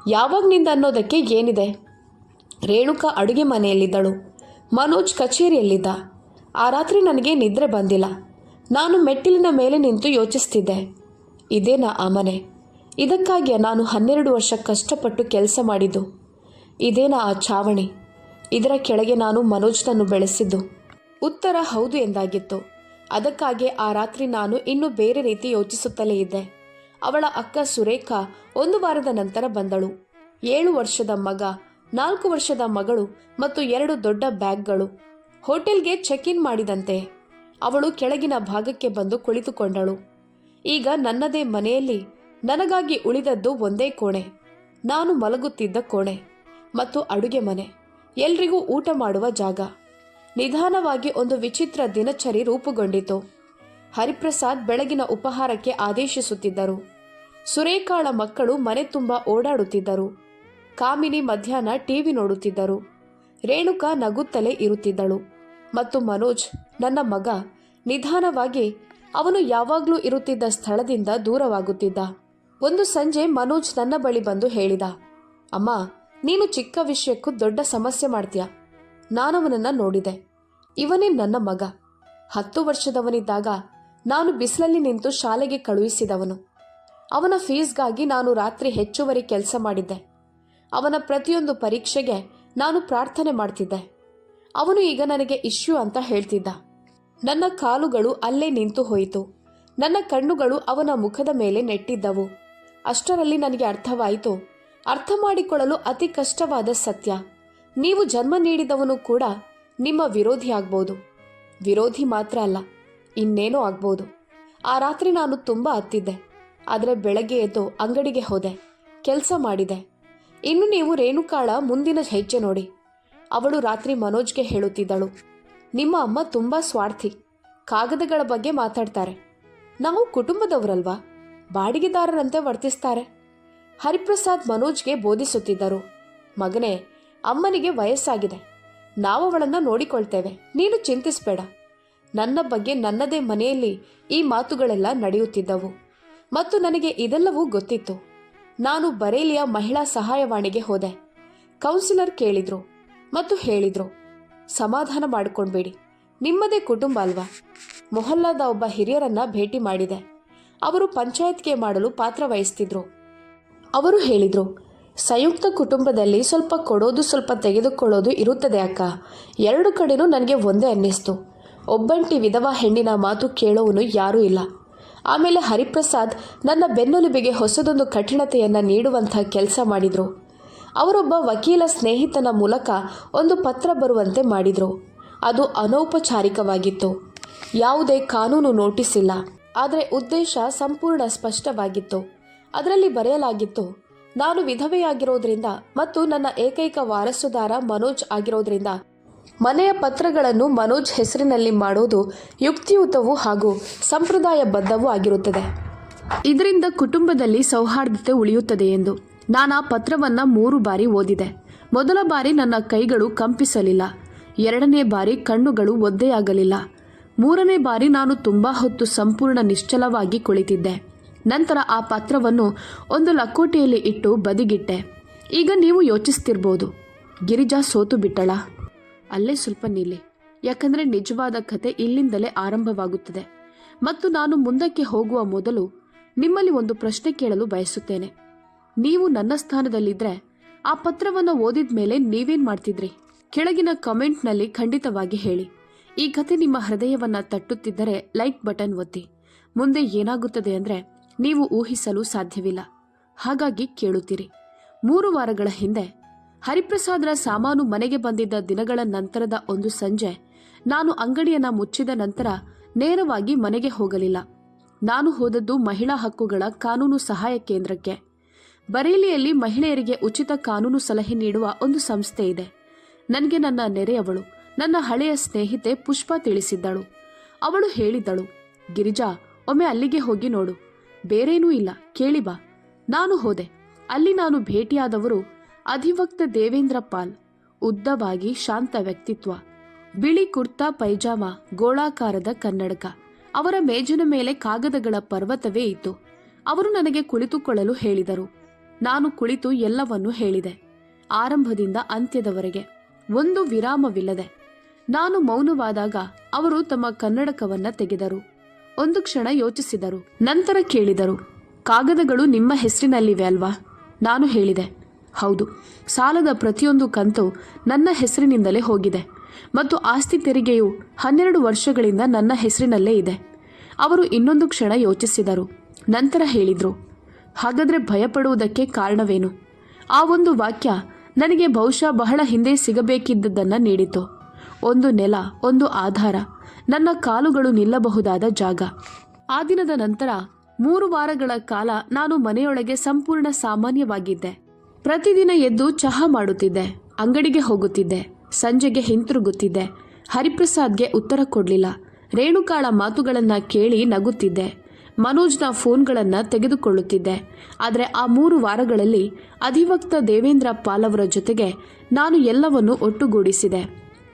ಯಾವಾಗನಿಂದ ಅನ್ನೋದಕ್ಕೆ ಏನಿದೆ? ರೇಣುಕಾ ಅಡುಗೆ ಮನೆಯಲ್ಲಿದ್ದಳು. ಮನೋಜ್ ಕಚೇರಿಯಲ್ಲಿದ್ದ. ಆ ರಾತ್ರಿ ನನಗೆ ನಿದ್ರೆ ಬಂದಿಲ್ಲ. ನಾನು ಮೆಟ್ಟಿಲಿನ ಮೇಲೆ ನಿಂತು ಯೋಚಿಸ್ತಿದ್ದೆ, ಇದೇನಾ ಆ ಮನೆ? ಇದಕ್ಕಾಗಿ ನಾನು 12 ವರ್ಷ ಕಷ್ಟಪಟ್ಟು ಕೆಲಸ ಮಾಡಿದ್ದು? ಇದೇನಾ ಆ ಛಾವಣಿ? ಇದರ ಕೆಳಗೆ ನಾನು ಮನೋಜ್ನನ್ನು ಬೆಳೆಸಿದ್ದು? ಉತ್ತರ ಹೌದು ಎಂದಾಗಿತ್ತು. ಅದಕ್ಕಾಗಿ ಆ ರಾತ್ರಿ ನಾನು ಇನ್ನೂ ಬೇರೆ ರೀತಿ ಯೋಚಿಸುತ್ತಲೇ ಇದ್ದೆ. ಅವಳ ಅಕ್ಕ ಸುರೇಖಾ 1 ವಾರದ ನಂತರ ಬಂದಳು. 7 ವರ್ಷದ ಮಗ, 4 ವರ್ಷದ ಮಗಳು ಮತ್ತು 2 ದೊಡ್ಡ ಬ್ಯಾಗ್ಗಳು. ಹೋಟೆಲ್ಗೆ ಚೆಕ್ ಇನ್ ಮಾಡಿದಂತೆ ಅವಳು ಕೆಳಗಿನ ಭಾಗಕ್ಕೆ ಬಂದು ಕುಳಿತುಕೊಂಡಳು. ಈಗ ನನ್ನದೇ ಮನೆಯಲ್ಲಿ ನನಗಾಗಿ ಉಳಿದದ್ದು ಒಂದೇ ಕೋಣೆ, ನಾನು ಮಲಗುತ್ತಿದ್ದ ಕೋಣೆ ಮತ್ತು ಅಡುಗೆ ಮನೆ, ಎಲ್ರಿಗೂ ಊಟ ಮಾಡುವ ಜಾಗ. ನಿಧಾನವಾಗಿ ಒಂದು ವಿಚಿತ್ರ ದಿನಚರಿ ರೂಪುಗೊಂಡಿತು. ಹರಿಪ್ರಸಾದ್ ಬೆಳಗಿನ ಉಪಹಾರಕ್ಕೆ ಆದೇಶಿಸುತ್ತಿದ್ದರು. ಸುರೇಖಾಳ ಮಕ್ಕಳು ಮನೆ ತುಂಬ ಓಡಾಡುತ್ತಿದ್ದರು. ಕಾಮಿನಿ ಮಧ್ಯಾಹ್ನ ಟಿವಿ ನೋಡುತ್ತಿದ್ದರು. ರೇಣುಕಾ ನಗುತ್ತಲೇ ಇರುತ್ತಿದ್ದಳು. ಮತ್ತು ಮನೋಜ್, ನನ್ನ ಮಗ, ನಿಧಾನವಾಗಿ ಅವನು ಯಾವಾಗಲೂ ಇರುತ್ತಿದ್ದ ಸ್ಥಳದಿಂದ ದೂರವಾಗುತ್ತಿದ್ದ. ಒಂದು ಸಂಜೆ ಮನೋಜ್ ನನ್ನ ಬಳಿ ಬಂದು ಹೇಳಿದ, ಅಮ್ಮ, ನೀನು ಚಿಕ್ಕ ವಿಷಯಕ್ಕೂ ದೊಡ್ಡ ಸಮಸ್ಯೆ ಮಾಡ್ತೀಯ. ನಾನವನನ್ನು ನೋಡಿದೆ. ಇವನೇ ನನ್ನ ಮಗ. 10 ವರ್ಷದವನಿದ್ದಾಗ ನಾನು ಬಿಸಿಲಲ್ಲಿ ನಿಂತು ಶಾಲೆಗೆ ಕಳುಹಿಸಿದವನು. ಅವನ ಫೀಸ್ಗಾಗಿ ನಾನು ರಾತ್ರಿ ಹೆಚ್ಚುವರಿ ಕೆಲಸ ಮಾಡಿದ್ದೆ. ಅವನ ಪ್ರತಿಯೊಂದು ಪರೀಕ್ಷೆಗೆ ನಾನು ಪ್ರಾರ್ಥನೆ ಮಾಡ್ತಿದ್ದೆ. ಅವನು ಈಗ ನನಗೆ ಇಶ್ಯೂ ಅಂತ ಹೇಳ್ತಿದ್ದ. ನನ್ನ ಕಾಲುಗಳು ಅಲ್ಲೇ ನಿಂತು ಹೋಯಿತು. ನನ್ನ ಕಣ್ಣುಗಳು ಅವನ ಮುಖದ ಮೇಲೆ ನೆಟ್ಟಿದ್ದವು. ಅಷ್ಟರಲ್ಲಿ ನನಗೆ ಅರ್ಥವಾಯಿತು, ಅರ್ಥ ಮಾಡಿಕೊಳ್ಳಲು ಅತಿ ಕಷ್ಟವಾದ ಸತ್ಯ. ನೀವು ಜನ್ಮ ನೀಡಿದವನು ಕೂಡ ನಿಮ್ಮ ವಿರೋಧಿ ಆಗ್ಬೋದು. ವಿರೋಧಿ ಮಾತ್ರ ಅಲ್ಲ, ಇನ್ನೇನೋ ಆಗ್ಬೋದು. ಆ ರಾತ್ರಿ ನಾನು ತುಂಬ ಅತ್ತಿದ್ದೆ. ಆದರೆ ಬೆಳಗ್ಗೆ ಎದ್ದು ಅಂಗಡಿಗೆ ಹೋದೆ, ಕೆಲಸ ಮಾಡಿದೆ. ಇನ್ನು ನೀವು ರೇಣುಕಾಳ ಮುಂದಿನ ಹೆಜ್ಜೆ ನೋಡಿ. ಅವಳು ರಾತ್ರಿ ಮನೋಜ್ಗೆ ಹೇಳುತ್ತಿದ್ದಳು, ನಿಮ್ಮ ಅಮ್ಮ ತುಂಬ ಸ್ವಾರ್ಥಿ, ಕಾಗದಗಳ ಬಗ್ಗೆ ಮಾತಾಡ್ತಾರೆ. ನಾವು ಕುಟುಂಬದವರಲ್ವಾ, ಬಾಡಿಗೆದಾರರಂತೆ ವರ್ತಿಸ್ತಾರೆ. ಹರಿಪ್ರಸಾದ್ ಮನೋಜ್ಗೆ ಬೋಧಿಸುತ್ತಿದ್ದರು, ಮಗನೇ, ಅಮ್ಮನಿಗೆ ವಯಸ್ಸಾಗಿದೆ, ನಾವವಳನ್ನು ನೋಡಿಕೊಳ್ತೇವೆ, ನೀನು ಚಿಂತಿಸಬೇಡ. ನನ್ನ ಬಗ್ಗೆ ನನ್ನದೇ ಮನೆಯಲ್ಲಿ ಈ ಮಾತುಗಳೆಲ್ಲ ನಡೆಯುತ್ತಿದ್ದವು ಮತ್ತು ನನಗೆ ಇದೆಲ್ಲವೂ ಗೊತ್ತಿತ್ತು. ನಾನು ಬರೇಲಿಯ ಮಹಿಳಾ ಸಹಾಯವಾಣಿಗೆ ಹೋದೆ. ಕೌನ್ಸಿಲರ್ ಕೇಳಿದ್ರು ಮತ್ತು ಹೇಳಿದ್ರು, ಸಮಾಧಾನ ಮಾಡಿಕೊಂಡ್ಬೇಡಿ, ನಿಮ್ಮದೇ ಕುಟುಂಬ ಅಲ್ವಾ. ಮೊಹಲ್ಲಾದ ಒಬ್ಬ ಹಿರಿಯರನ್ನ ಭೇಟಿ ಮಾಡಿದೆ. ಅವರು ಪಂಚಾಯತ್ಗೆ ಮಾಡಲು ಪಾತ್ರ ವಹಿಸ್ತಿದ್ರು. ಅವರು ಹೇಳಿದರು, ಸಂಯುಕ್ತ ಕುಟುಂಬದಲ್ಲಿ ಸ್ವಲ್ಪ ಕೊಡೋದು ಸ್ವಲ್ಪ ತೆಗೆದುಕೊಳ್ಳೋದು ಇರುತ್ತದೆ ಅಕ್ಕ. ಎರಡು ಕಡೆನೂ ನನಗೆ ಒಂದೇ ಅನ್ನಿಸ್ತು. ಒಬ್ಬಂಟಿ ವಿಧವಾ ಹೆಣ್ಣಿನ ಮಾತು ಕೇಳೋವನು ಯಾರೂ ಇಲ್ಲ. ಆಮೇಲೆ ಹರಿಪ್ರಸಾದ್ ನನ್ನ ಬೆನ್ನೆಲುಬಿಗೆ ಹೊಸದೊಂದು ಕಠಿಣತೆಯನ್ನು ನೀಡುವಂಥ ಕೆಲಸ ಮಾಡಿದರು. ಅವರೊಬ್ಬ ವಕೀಲ ಸ್ನೇಹಿತನ ಮೂಲಕ ಒಂದು ಪತ್ರ ಬರುವಂತೆ ಮಾಡಿದರು. ಅದು ಅನೌಪಚಾರಿಕವಾಗಿತ್ತು, ಯಾವುದೇ ಕಾನೂನು ನೋಟಿಸ್ ಇಲ್ಲ. ಆದರೆ ಉದ್ದೇಶ ಸಂಪೂರ್ಣ ಸ್ಪಷ್ಟವಾಗಿತ್ತು. ಅದರಲ್ಲಿ ಬರೆಯಲಾಗಿತ್ತು, ನಾನು ವಿಧವೆಯಾಗಿರೋದ್ರಿಂದ ಮತ್ತು ನನ್ನ ಏಕೈಕ ವಾರಸುದಾರ ಮನೋಜ್ ಆಗಿರೋದ್ರಿಂದ ಮನೆಯ ಪತ್ರಗಳನ್ನು ಮನೋಜ್ ಹೆಸರಿನಲ್ಲಿ ಮಾಡೋದು ಯುಕ್ತಿಯುತವೂ ಹಾಗೂ ಸಂಪ್ರದಾಯಬದ್ಧವೂ ಆಗಿರುತ್ತದೆ. ಇದರಿಂದ ಕುಟುಂಬದಲ್ಲಿ ಸೌಹಾರ್ದತೆ ಉಳಿಯುತ್ತದೆ ಎಂದು. ನಾನು ಆ ಪತ್ರವನ್ನು 3 ಬಾರಿ ಓದಿದೆ. ಮೊದಲ ಬಾರಿ ನನ್ನ ಕೈಗಳು ಕಂಪಿಸಲಿಲ್ಲ. 2ನೇ ಬಾರಿ ಕಣ್ಣುಗಳು ಒದ್ದೆಯಾಗಲಿಲ್ಲ. 3ನೇ ಬಾರಿ ನಾನು ತುಂಬ ಹೊತ್ತು ಸಂಪೂರ್ಣ ನಿಶ್ಚಲವಾಗಿ ಕುಳಿತಿದ್ದೆ. ನಂತರ ಆ ಪತ್ರವನ್ನು ಒಂದು ಲಕೋಟೆಯಲ್ಲಿ ಇಟ್ಟು ಬದಿಗಿಟ್ಟೆ. ಈಗ ನೀವು ಯೋಚಿಸ್ತಿರ್ಬೋದು, ಗಿರಿಜಾ ಸೋತು ಬಿಟ್ಟಳ. ಅಲ್ಲೇ ಸ್ವಲ್ಪ ನಿಲ್ಲಿ, ಯಾಕಂದರೆ ನಿಜವಾದ ಕತೆ ಇಲ್ಲಿಂದಲೇ ಆರಂಭವಾಗುತ್ತದೆ. ಮತ್ತು ನಾನು ಮುಂದಕ್ಕೆ ಹೋಗುವ ಮೊದಲು ನಿಮ್ಮಲ್ಲಿ ಒಂದು ಪ್ರಶ್ನೆ ಕೇಳಲು ಬಯಸುತ್ತೇನೆ. ನೀವು ನನ್ನ ಸ್ಥಾನದಲ್ಲಿದ್ದರೆ ಆ ಪತ್ರವನ್ನು ಓದಿದ ಮೇಲೆ ನೀವೇನು ಮಾಡ್ತಿದ್ರಿ? ಕೆಳಗಿನ ಕಮೆಂಟ್ನಲ್ಲಿ ಖಂಡಿತವಾಗಿ ಹೇಳಿ. ಈ ಕತೆ ನಿಮ್ಮ ಹೃದಯವನ್ನು ತಟ್ಟುತ್ತಿದ್ದರೆ ಲೈಕ್ ಬಟನ್ ಒತ್ತಿ. ಮುಂದೆ ಏನಾಗುತ್ತದೆ ಅಂದರೆ ನೀವು ಊಹಿಸಲು ಸಾಧ್ಯವಿಲ್ಲ. ಹಾಗಾಗಿ ಕೇಳುತ್ತೀರಿ. 3 ವಾರಗಳ ಹಿಂದೆ ಹರಿಪ್ರಸಾದ್ರ ಸಾಮಾನು ಮನೆಗೆ ಬಂದಿದ್ದ ದಿನಗಳ ನಂತರದ ಒಂದು ಸಂಜೆ ನಾನು ಅಂಗಡಿಯನ್ನು ಮುಚ್ಚಿದ ನಂತರ ನೇರವಾಗಿ ಮನೆಗೆ ಹೋಗಲಿಲ್ಲ. ನಾನು ಹೋದದ್ದು ಮಹಿಳಾ ಹಕ್ಕುಗಳ ಕಾನೂನು ಸಹಾಯ ಕೇಂದ್ರಕ್ಕೆ. ಬರೇಲಿಯಲ್ಲಿ ಮಹಿಳೆಯರಿಗೆ ಉಚಿತ ಕಾನೂನು ಸಲಹೆ ನೀಡುವ ಒಂದು ಸಂಸ್ಥೆ ಇದೆ. ನನಗೆ ನನ್ನ ನೆರೆಯವಳು, ನನ್ನ ಹಳೆಯ ಸ್ನೇಹಿತೆ ಪುಷ್ಪ ತಿಳಿಸಿದ್ದಳು. ಅವಳು ಹೇಳಿದ್ದಳು, ಗಿರಿಜಾ, ಒಮ್ಮೆ ಅಲ್ಲಿಗೆ ಹೋಗಿ ನೋಡು, ಬೇರೇನೂ ಇಲ್ಲ, ಕೇಳಿ ಬಾ. ನಾನು ಹೋದೆ. ಅಲ್ಲಿ ನಾನು ಭೇಟಿಯಾದವರು ಅಧಿವಕ್ತ ದೇವೇಂದ್ರ ಪಾಲ್. ಉದ್ದವಾಗಿ ಶಾಂತ ವ್ಯಕ್ತಿತ್ವ, ಬಿಳಿ ಕುರ್ತಾ ಪೈಜಾಮ, ಗೋಳಾಕಾರದ ಕನ್ನಡಕ. ಅವರ ಮೇಜಿನ ಮೇಲೆ ಕಾಗದಗಳ ಪರ್ವತವೇ ಇತ್ತು. ಅವರು ನನಗೆ ಕುಳಿತುಕೊಳ್ಳಲು ಹೇಳಿದರು. ನಾನು ಕುಳಿತು ಎಲ್ಲವನ್ನೂ ಹೇಳಿದೆ, ಆರಂಭದಿಂದ ಅಂತ್ಯದವರೆಗೆ, ಒಂದು ವಿರಾಮವಿಲ್ಲದೆ. ನಾನು ಮೌನವಾದಾಗ ಅವರು ತಮ್ಮ ಕನ್ನಡಕವನ್ನ ತೆಗೆದರು. ಒಂದು ಕ್ಷಣ ಯೋಚಿಸಿದರು. ನಂತರ ಕೇಳಿದರು, ಕಾಗದಗಳು ನಿಮ್ಮ ಹೆಸರಿನಲ್ಲಿವೆ ಅಲ್ವಾ? ನಾನು ಹೇಳಿದೆ, ಹೌದು. ಸಾಲದ ಪ್ರತಿಯೊಂದು ಕಂತು ನನ್ನ ಹೆಸರಿನಿಂದಲೇ ಹೋಗಿದೆ ಮತ್ತು ಆಸ್ತಿ ತೆರಿಗೆಯು 12 ವರ್ಷಗಳಿಂದ ನನ್ನ ಹೆಸರಿನಲ್ಲೇ ಇದೆ. ಅವರು ಇನ್ನೊಂದು ಕ್ಷಣ ಯೋಚಿಸಿದರು. ನಂತರ ಹೇಳಿದರು, ಹಾಗಾದರೆ ಭಯಪಡುವುದಕ್ಕೆ ಕಾರಣವೇನು? ಆ ಒಂದು ವಾಕ್ಯ ನನಗೆ ಬಹುಶಃ ಬಹಳ ಹಿಂದೆ ಸಿಗಬೇಕಿದ್ದದ್ದನ್ನು ನೀಡಿತು. ಒಂದು ನೆಲ, ಒಂದು ಆಧಾರ, ನನ್ನ ಕಾಲುಗಳು ನಿಲ್ಲಬಹುದಾದ ಜಾಗ. ಆ ದಿನದ ನಂತರ 3 ವಾರಗಳ ಕಾಲ ನಾನು ಮನೆಯೊಳಗೆ ಸಂಪೂರ್ಣ ಸಾಮಾನ್ಯವಾಗಿದ್ದೆ. ಪ್ರತಿದಿನ ಎದ್ದು ಚಹಾ ಮಾಡುತ್ತಿದ್ದೆ, ಅಂಗಡಿಗೆ ಹೋಗುತ್ತಿದ್ದೆ, ಸಂಜೆಗೆ ಹಿಂತಿರುಗುತ್ತಿದ್ದೆ. ಹರಿಪ್ರಸಾದ್ಗೆ ಉತ್ತರ ಕೊಡಲಿಲ್ಲ. ರೇಣುಕಾಳ ಮಾತುಗಳನ್ನು ಕೇಳಿ ನಗುತ್ತಿದ್ದೆ. ಮನೋಜ್ನ ಫೋನ್ಗಳನ್ನು ತೆಗೆದುಕೊಳ್ಳುತ್ತಿದ್ದೆ. ಆದರೆ ಆ 3 ವಾರಗಳಲ್ಲಿ ಅಧಿವಕ್ತ ದೇವೇಂದ್ರ ಪಾಲ್ ಅವರ ಜೊತೆಗೆ ನಾನು ಎಲ್ಲವನ್ನೂ ಒಟ್ಟುಗೂಡಿಸಿದೆ.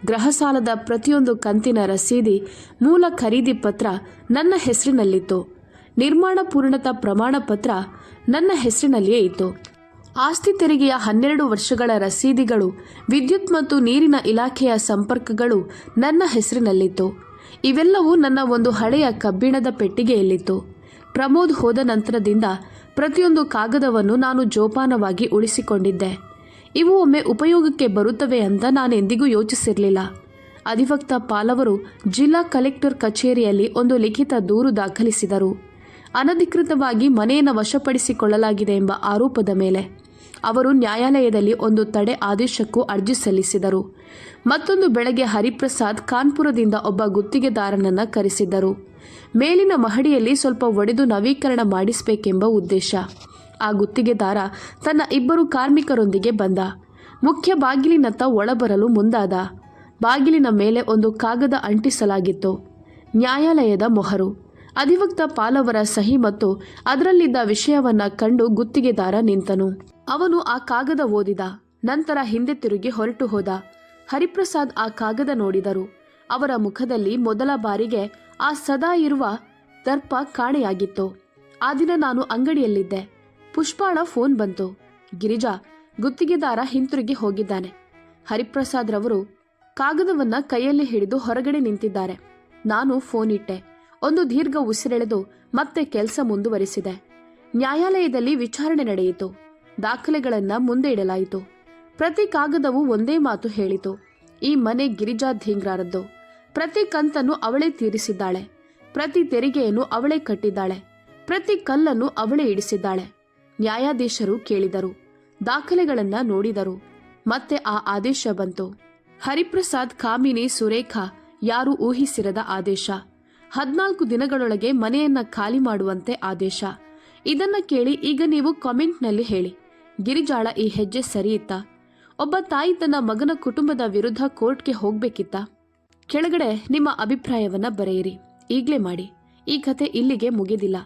ಗೃಹ ಸಾಲದ ಪ್ರತಿಯೊಂದು ಕಂತಿನ ರಸೀದಿ, ಮೂಲ ಖರೀದಿ ಪತ್ರ ನನ್ನ ಹೆಸರಿನಲ್ಲಿತ್ತು. ನಿರ್ಮಾಣ ಪೂರ್ಣತಾ ಪ್ರಮಾಣ ಪತ್ರ ನನ್ನ ಹೆಸರಿನಲ್ಲಿಯೇ ಇತ್ತು. ಆಸ್ತಿ ತೆರಿಗೆಯ 12 ವರ್ಷಗಳ ರಸೀದಿಗಳು, ವಿದ್ಯುತ್ ಮತ್ತು ನೀರಿನ ಇಲಾಖೆಯ ಸಂಪರ್ಕಗಳು ನನ್ನ ಹೆಸರಿನಲ್ಲಿತ್ತು. ಇವೆಲ್ಲವೂ ನನ್ನ ಒಂದು ಹಳೆಯ ಕಬ್ಬಿಣದ ಪೆಟ್ಟಿಗೆಯಲ್ಲಿತ್ತು. ಪ್ರಮೋದ್ ಹೋದ ನಂತರದಿಂದ ಪ್ರತಿಯೊಂದು ಕಾಗದವನ್ನು ನಾನು ಜೋಪಾನವಾಗಿ ಉಳಿಸಿಕೊಂಡಿದ್ದೆ. ಇವು ಒಮ್ಮೆ ಉಪಯೋಗಕ್ಕೆ ಬರುತ್ತವೆ ಅಂತ ನಾನೆಂದಿಗೂ ಯೋಚಿಸಿರಲಿಲ್ಲ. ಅಧಿವಕ್ತ ಪಾಲವರು ಜಿಲ್ಲಾ ಕಲೆಕ್ಟರ್ ಕಚೇರಿಯಲ್ಲಿ ಒಂದು ಲಿಖಿತ ದೂರು ದಾಖಲಿಸಿದರು. ಅನಧಿಕೃತವಾಗಿ ಮನೆಯನ್ನು ವಶಪಡಿಸಿಕೊಳ್ಳಲಾಗಿದೆ ಎಂಬ ಆರೋಪದ ಮೇಲೆ ಅವರು ನ್ಯಾಯಾಲಯದಲ್ಲಿ ಒಂದು ತಡೆ ಆದೇಶಕ್ಕೂ ಅರ್ಜಿ ಸಲ್ಲಿಸಿದರು. ಮತ್ತೊಂದು ಬೆಳಗ್ಗೆ ಹರಿಪ್ರಸಾದ್ ಕಾನ್ಪುರದಿಂದ ಒಬ್ಬ ಗುತ್ತಿಗೆದಾರನನ್ನು ಕರೆಸಿದ್ದರು. ಮೇಲಿನ ಮಹಡಿಯಲ್ಲಿ ಸ್ವಲ್ಪ ಒಡೆದು ನವೀಕರಣ ಮಾಡಿಸಬೇಕೆಂಬ ಉದ್ದೇಶ. ಆ ಗುತ್ತಿಗೆದಾರ ತನ್ನ 2 ಕಾರ್ಮಿಕರೊಂದಿಗೆ ಬಂದ. ಮುಖ್ಯ ಬಾಗಿಲಿನತ್ತ ಒಳಬರಲು ಮುಂದಾದ. ಬಾಗಿಲಿನ ಮೇಲೆ ಒಂದು ಕಾಗದ ಅಂಟಿಸಲಾಗಿತ್ತು. ನ್ಯಾಯಾಲಯದ ಮೊಹರು, ಅಧಿವಕ್ತ ಪಾಲವರ ಸಹಿ ಮತ್ತು ಅದರಲ್ಲಿದ್ದ ವಿಷಯವನ್ನ ಕಂಡು ಗುತ್ತಿಗೆದಾರ ನಿಂತನು. ಅವನು ಆ ಕಾಗದ ಓದಿದ. ನಂತರ ಹಿಂದೆ ತಿರುಗಿ ಹೊರಟು ಹೋದ. ಹರಿಪ್ರಸಾದ್ ಆ ಕಾಗದ ನೋಡಿದರು. ಅವರ ಮುಖದಲ್ಲಿ ಮೊದಲ ಬಾರಿಗೆ ಆ ಸದಾ ಇರುವ ದರ್ಪ ಕಾಣೆಯಾಗಿತ್ತು. ಆ ದಿನ ನಾನು ಅಂಗಡಿಯಲ್ಲಿದ್ದೆ. ಪುಷ್ಪಾಳ ಫೋನ್ ಬಂತು. ಗಿರಿಜಾ, ಗುತ್ತಿಗೆದಾರ ಹಿಂತಿರುಗಿ ಹೋಗಿದ್ದಾನೆ. ಹರಿಪ್ರಸಾದ್ ರವರು ಕಾಗದವನ್ನ ಕೈಯಲ್ಲಿ ಹಿಡಿದು ಹೊರಗಡೆ ನಿಂತಿದ್ದಾರೆ. ನಾನು ಫೋನ್ ಇಟ್ಟೆ. ಒಂದು ದೀರ್ಘ ಉಸಿರೆಳೆದು ಮತ್ತೆ ಕೆಲಸ ಮುಂದುವರಿಸಿದೆ. ನ್ಯಾಯಾಲಯದಲ್ಲಿ ವಿಚಾರಣೆ ನಡೆಯಿತು. ದಾಖಲೆಗಳನ್ನ ಮುಂದೆ ಇಡಲಾಯಿತು. ಪ್ರತಿ ಕಾಗದವು ಒಂದೇ ಮಾತು ಹೇಳಿತು. ಈ ಮನೆ ಗಿರಿಜಾ ಧೀಂಗ್ರಾರದ್ದು. ಪ್ರತಿ ಕಂತನ್ನು ಅವಳೇ ತೀರಿಸಿದ್ದಾಳೆ. ಪ್ರತಿ ತೆರಿಗೆಯನ್ನು ಅವಳೇ ಕಟ್ಟಿದ್ದಾಳೆ. ಪ್ರತಿ ಕಲ್ಲನ್ನು ಅವಳೇ ಇಡಿಸಿದ್ದಾಳೆ. ನ್ಯಾಯಾಧೀಶರು ಕೇಳಿದರು. ದಾಖಲೆಗಳನ್ನ ನೋಡಿದರು. ಮತ್ತೆ ಆ ಆದೇಶ ಬಂತು. ಹರಿಪ್ರಸಾದ್, ಕಾಮಿನಿ, ಸುರೇಖಾ ಯಾರೂ ಊಹಿಸಿರದ ಆದೇಶ. 14 ದಿನಗಳೊಳಗೆ ಮನೆಯನ್ನ ಖಾಲಿ ಮಾಡುವಂತೆ ಆದೇಶ. ಇದನ್ನ ಕೇಳಿ ಈಗ ನೀವು ಕಾಮೆಂಟ್ನಲ್ಲಿ ಹೇಳಿ, ಗಿರಿಜಾಳ ಈ ಹೆಜ್ಜೆ ಸರಿಯಿತ್ತಾ? ಒಬ್ಬ ತಾಯಿ ತನ್ನ ಮಗನ ಕುಟುಂಬದ ವಿರುದ್ಧ ಕೋರ್ಟ್ಗೆ ಹೋಗ್ಬೇಕಿತ್ತಾ? ಕೆಳಗಡೆ ನಿಮ್ಮ ಅಭಿಪ್ರಾಯವನ್ನ ಬರೆಯಿರಿ. ಈಗಲೇ ಮಾಡಿ. ಈ ಕಥೆ ಇಲ್ಲಿಗೆ ಮುಗಿದಿಲ್ಲ.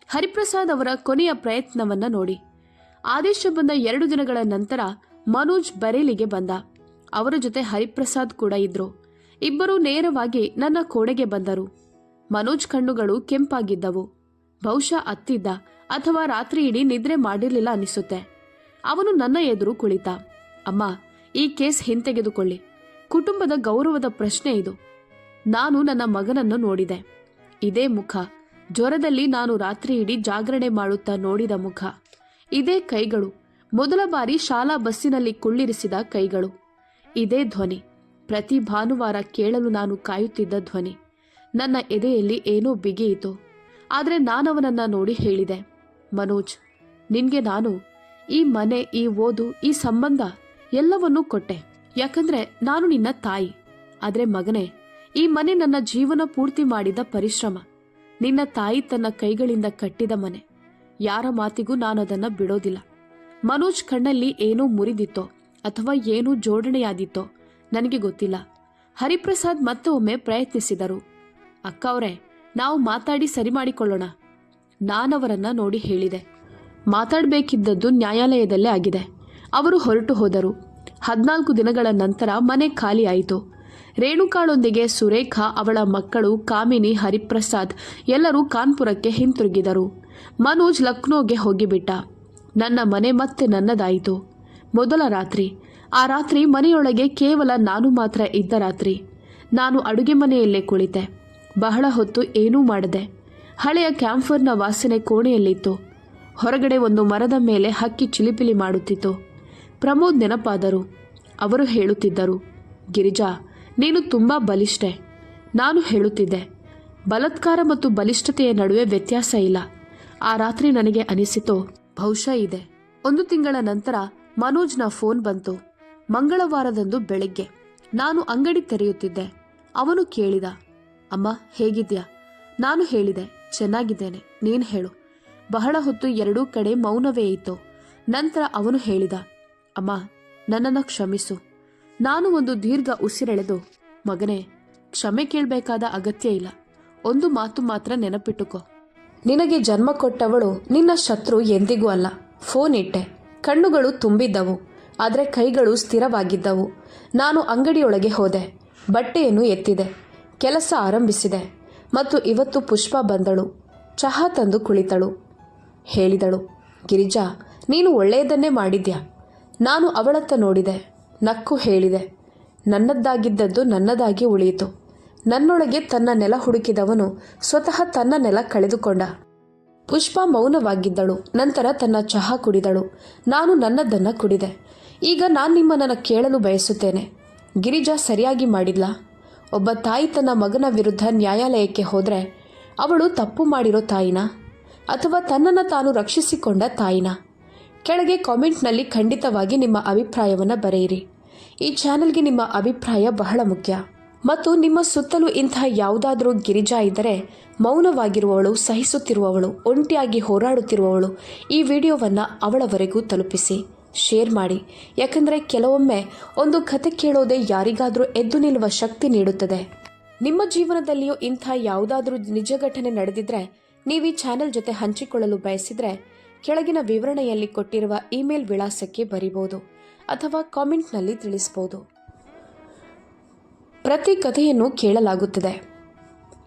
ಹರಿಪ್ರಸಾದ್ ಅವರ ಕೊನೆಯ ಪ್ರಯತ್ನವನ್ನ ನೋಡಿ. ಆದೇಶ ಬಂದ 2 ದಿನಗಳ ನಂತರ ಮನೋಜ್ ಬರೇಲಿಗೆ ಬಂದ. ಅವರ ಜೊತೆ ಹರಿಪ್ರಸಾದ್ ಕೂಡ ಇದ್ರು. ಇಬ್ಬರೂ ನೇರವಾಗಿ ನನ್ನ ಕೋಣೆಗೆ ಬಂದರು. ಮನೋಜ್ ಕಣ್ಣುಗಳು ಕೆಂಪಾಗಿದ್ದವು. ಬಹುಶಃ ಅತ್ತಿದ್ದ ಅಥವಾ ರಾತ್ರಿ ಇಡೀ ನಿದ್ರೆ ಮಾಡಿರ್ಲಿಲ್ಲ ಅನಿಸುತ್ತೆ. ಅವನು ನನ್ನ ಎದುರು ಕುಳಿತ. ಅಮ್ಮ, ಈ ಕೇಸ್ ಹಿಂತೆಗೆದುಕೊಳ್ಳಿ. ಕುಟುಂಬದ ಗೌರವದ ಪ್ರಶ್ನೆ ಇದು. ನಾನು ನನ್ನ ಮಗನನ್ನು ನೋಡಿದೆ. ಇದೇ ಮುಖ. ಜ್ವರದಲ್ಲಿ ನಾನು ರಾತ್ರಿ ಇಡೀ ಜಾಗರಣೆ ಮಾಡುತ್ತಾ ನೋಡಿದ ಮುಖ. ಇದೇ ಕೈಗಳು. ಮೊದಲ ಬಾರಿ ಶಾಲಾ ಬಸ್ಸಿನಲ್ಲಿ ಕುಳ್ಳಿರಿಸಿದ ಕೈಗಳು. ಇದೇ ಧ್ವನಿ. ಪ್ರತಿ ಭಾನುವಾರ ಕೇಳಲು ನಾನು ಕಾಯುತ್ತಿದ್ದ ಧ್ವನಿ. ನನ್ನ ಎದೆಯಲ್ಲಿ ಏನೋ ಬಿಗಿಯಿತು. ಆದರೆ ನಾನವನನ್ನ ನೋಡಿ ಹೇಳಿದೆ, ಮನೋಜ್, ನಿನ್ಗೆ ನಾನು ಈ ಮನೆ, ಈ ಓದು, ಈ ಸಂಬಂಧ ಎಲ್ಲವನ್ನೂ ಕೊಟ್ಟೆ. ಯಾಕಂದ್ರೆ ನಾನು ನಿನ್ನ ತಾಯಿ. ಆದ್ರೆ ಮಗನೇ, ಈ ಮನೆ ನನ್ನ ಜೀವನ ಪೂರ್ತಿ ಮಾಡಿದ ಪರಿಶ್ರಮ. ನಿನ್ನ ತಾಯಿ ತನ್ನ ಕೈಗಳಿಂದ ಕಟ್ಟಿದ ಮನೆ. ಯಾರ ಮಾತಿಗೂ ನಾನದನ್ನ ಬಿಡೋದಿಲ್ಲ. ಮನೋಜ್ ಕಣ್ಣಲ್ಲಿ ಏನೋ ಮುರಿದಿತ್ತೋ ಅಥವಾ ಏನೋ ಜೋಡಣೆಯಾದಿತ್ತೋ ನನಗೆ ಗೊತ್ತಿಲ್ಲ. ಹರಿಪ್ರಸಾದ್ ಮತ್ತೆ ಒಮ್ಮೆ ಪ್ರಯತ್ನಿಸಿದರು. ಅಕ್ಕ ಅವರೇ, ನಾವು ಮಾತಾಡಿ ಸರಿ ಮಾಡಿಕೊಳ್ಳೋಣ. ನಾನವರನ್ನ ನೋಡಿ ಹೇಳಿದೆ. ಮಾತಾಡಬೇಕಿದ್ದದ್ದು ನ್ಯಾಯಾಲಯದಲ್ಲೇ ಆಗಿದೆ. ಅವರು ಹೊರಟು ಹೋದರು. 14 ದಿನಗಳ ನಂತರ ಮನೆ ಖಾಲಿಯಾಯಿತು. ರೇಣುಕಾಳೊಂದಿಗೆ ಸುರೇಖಾ, ಅವಳ ಮಕ್ಕಳು, ಕಾಮಿನಿ, ಹರಿಪ್ರಸಾದ್ ಎಲ್ಲರೂ ಕಾನ್ಪುರಕ್ಕೆ ಹಿಂತಿರುಗಿದರು. ಮನೋಜ್ ಲಕ್ನೋಗೆ ಹೋಗಿಬಿಟ್ಟ. ನನ್ನ ಮನೆ ಮತ್ತೆ ನನ್ನದಾಯಿತು. ಮೊದಲ ರಾತ್ರಿ. ಆ ರಾತ್ರಿ ಮನೆಯೊಳಗೆ ಕೇವಲ ನಾನು ಮಾತ್ರ ಇದ್ದ ರಾತ್ರಿ. ನಾನು ಅಡುಗೆ ಮನೆಯಲ್ಲೇ ಕುಳಿತೆ. ಬಹಳ ಹೊತ್ತು ಏನೂ ಮಾಡದೆ. ಹಳೆಯ ಕ್ಯಾಂಫರ್ನ ವಾಸನೆ ಕೋಣೆಯಲ್ಲಿತ್ತು. ಹೊರಗಡೆ ಒಂದು ಮರದ ಮೇಲೆ ಹಕ್ಕಿ ಚಿಲಿಪಿಲಿ ಮಾಡುತ್ತಿತ್ತು. ಪ್ರಮೋದ್ ನೆನಪಾದರು. ಅವರು ಹೇಳುತ್ತಿದ್ದರು, ಗಿರಿಜಾ, ನೀನು ತುಂಬ ಬಲಿಷ್ಠೆ. ನಾನು ಹೇಳುತ್ತಿದ್ದೆ, ಬಲಾತ್ಕಾರ ಮತ್ತು ಬಲಿಷ್ಠತೆಯ ನಡುವೆ ವ್ಯತ್ಯಾಸ ಇಲ್ಲ. ಆ ರಾತ್ರಿ ನನಗೆ ಅನಿಸಿತು, ಬಹುಶಃ ಇದೆ. 1 ತಿಂಗಳ ನಂತರ ಮನೋಜ್ನ ಫೋನ್ ಬಂತು. ಮಂಗಳವಾರದಂದು ಬೆಳಗ್ಗೆ. ನಾನು ಅಂಗಡಿ ತೆರೆಯುತ್ತಿದ್ದೆ. ಅವನು ಕೇಳಿದ, ಅಮ್ಮ ಹೇಗಿದ್ಯಾ? ನಾನು ಹೇಳಿದೆ, ಚೆನ್ನಾಗಿದ್ದೇನೆ, ನೀನು ಹೇಳು. ಬಹಳ ಹೊತ್ತು ಎರಡೂ ಕಡೆ ಮೌನವೇ ಇತ್ತು. ನಂತರ ಅವನು ಹೇಳಿದ, ಅಮ್ಮ, ನನ್ನನ್ನು ಕ್ಷಮಿಸು. ನಾನು ಒಂದು ದೀರ್ಘ ಉಸಿರೆಳೆದು, ಮಗನೇ, ಕ್ಷಮೆ ಕೇಳಬೇಕಾದ ಅಗತ್ಯ ಇಲ್ಲ. ಒಂದು ಮಾತು ಮಾತ್ರ ನೆನಪಿಟ್ಟುಕೋ. ನಿನಗೆ ಜನ್ಮ ಕೊಟ್ಟವಳು ನಿನ್ನ ಶತ್ರು ಎಂದಿಗೂ ಅಲ್ಲ. ಫೋನ್ ಇಟ್ಟೆ. ಕಣ್ಣುಗಳು ತುಂಬಿದ್ದವು, ಆದರೆ ಕೈಗಳು ಸ್ಥಿರವಾಗಿದ್ದವು. ನಾನು ಅಂಗಡಿಯೊಳಗೆ ಹೋದೆ. ಬಟ್ಟೆಯನ್ನು ಎತ್ತಿದೆ. ಕೆಲಸ ಆರಂಭಿಸಿದೆ. ಮತ್ತು ಇವತ್ತು ಪುಷ್ಪ ಬಂದಳು. ಚಹಾ ತಂದು ಕುಳಿತಳು. ಹೇಳಿದಳು, ಗಿರಿಜಾ, ನೀನು ಒಳ್ಳೆಯದನ್ನೇ ಮಾಡಿದ್ಯಾ. ನಾನು ಅವಳತ್ತ ನೋಡಿದೆ. ನಕ್ಕು ಹೇಳಿದೆ, ನನ್ನದ್ದಾಗಿದ್ದದ್ದು ನನ್ನದಾಗಿ ಉಳಿಯಿತು. ನನ್ನೊಳಗೆ ತನ್ನ ನೆಲ ಹುಡುಕಿದವನು ಸ್ವತಃ ತನ್ನ ನೆಲ ಕಳೆದುಕೊಂಡ. ಪುಷ್ಪ ಮೌನವಾಗಿದ್ದಳು. ನಂತರ ತನ್ನ ಚಹಾ ಕುಡಿದಳು. ನಾನು ನನ್ನದನ್ನು ಕುಡಿದೆ. ಈಗ ನಾನು ನಿಮ್ಮನ್ನು ಕೇಳಲು ಬಯಸುತ್ತೇನೆ, ಗಿರಿಜಾ ಸರಿಯಾಗಿ ಮಾಡಿದ್ಲಾ? ಒಬ್ಬ ತಾಯಿ ತನ್ನ ಮಗನ ವಿರುದ್ಧ ನ್ಯಾಯಾಲಯಕ್ಕೆ ಹೋದರೆ ಅವಳು ತಪ್ಪು ಮಾಡಿರೋ ತಾಯಿನ ಅಥವಾ ತನ್ನನ್ನು ತಾನು ರಕ್ಷಿಸಿಕೊಂಡ ತಾಯಿನ? ಕೆಳಗೆ ಕಾಮೆಂಟ್ನಲ್ಲಿ ಖಂಡಿತವಾಗಿ ನಿಮ್ಮ ಅಭಿಪ್ರಾಯವನ್ನು ಬರೆಯಿರಿ. ಈ ಚಾನೆಲ್ಗೆ ನಿಮ್ಮ ಅಭಿಪ್ರಾಯ ಬಹಳ ಮುಖ್ಯ. ಮತ್ತು ನಿಮ್ಮ ಸುತ್ತಲೂ ಇಂಥ ಯಾವುದಾದ್ರೂ ಗಿರಿಜಾ ಇದ್ದರೆ, ಮೌನವಾಗಿರುವವಳು, ಸಹಿಸುತ್ತಿರುವವಳು, ಒಂಟಿಯಾಗಿ ಹೋರಾಡುತ್ತಿರುವವಳು, ಈ ವಿಡಿಯೋವನ್ನು ಅವಳವರೆಗೂ ತಲುಪಿಸಿ, ಶೇರ್ ಮಾಡಿ. ಯಾಕಂದರೆ ಕೆಲವೊಮ್ಮೆ ಒಂದು ಕತೆ ಕೇಳೋದೇ ಯಾರಿಗಾದರೂ ಎದ್ದು ನಿಲ್ಲುವ ಶಕ್ತಿ ನೀಡುತ್ತದೆ. ನಿಮ್ಮ ಜೀವನದಲ್ಲಿಯೂ ಇಂಥ ಯಾವುದಾದ್ರೂ ನಿಜ ಘಟನೆ ನಡೆದಿದ್ರೆ ನೀವು ಈ ಚಾನೆಲ್ ಜೊತೆ ಹಂಚಿಕೊಳ್ಳಲು ಬಯಸಿದರೆ ಕೆಳಗಿನ ವಿವರಣೆಯಲ್ಲಿ ಕೊಟ್ಟಿರುವ ಇಮೇಲ್ ವಿಳಾಸಕ್ಕೆ ಬರೀಬಹುದು ಅಥವಾ ಕಾಮೆಂಟ್ನಲ್ಲಿ ತಿಳಿಸಬಹುದು. ಪ್ರತಿ ಕಥೆಯನ್ನು ಕೇಳಲಾಗುತ್ತದೆ.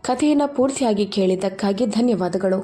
ಕಥೆಯನ್ನು ಪೂರ್ತಿಯಾಗಿ ಕೇಳಿದ್ದಕ್ಕಾಗಿ ಧನ್ಯವಾದಗಳು.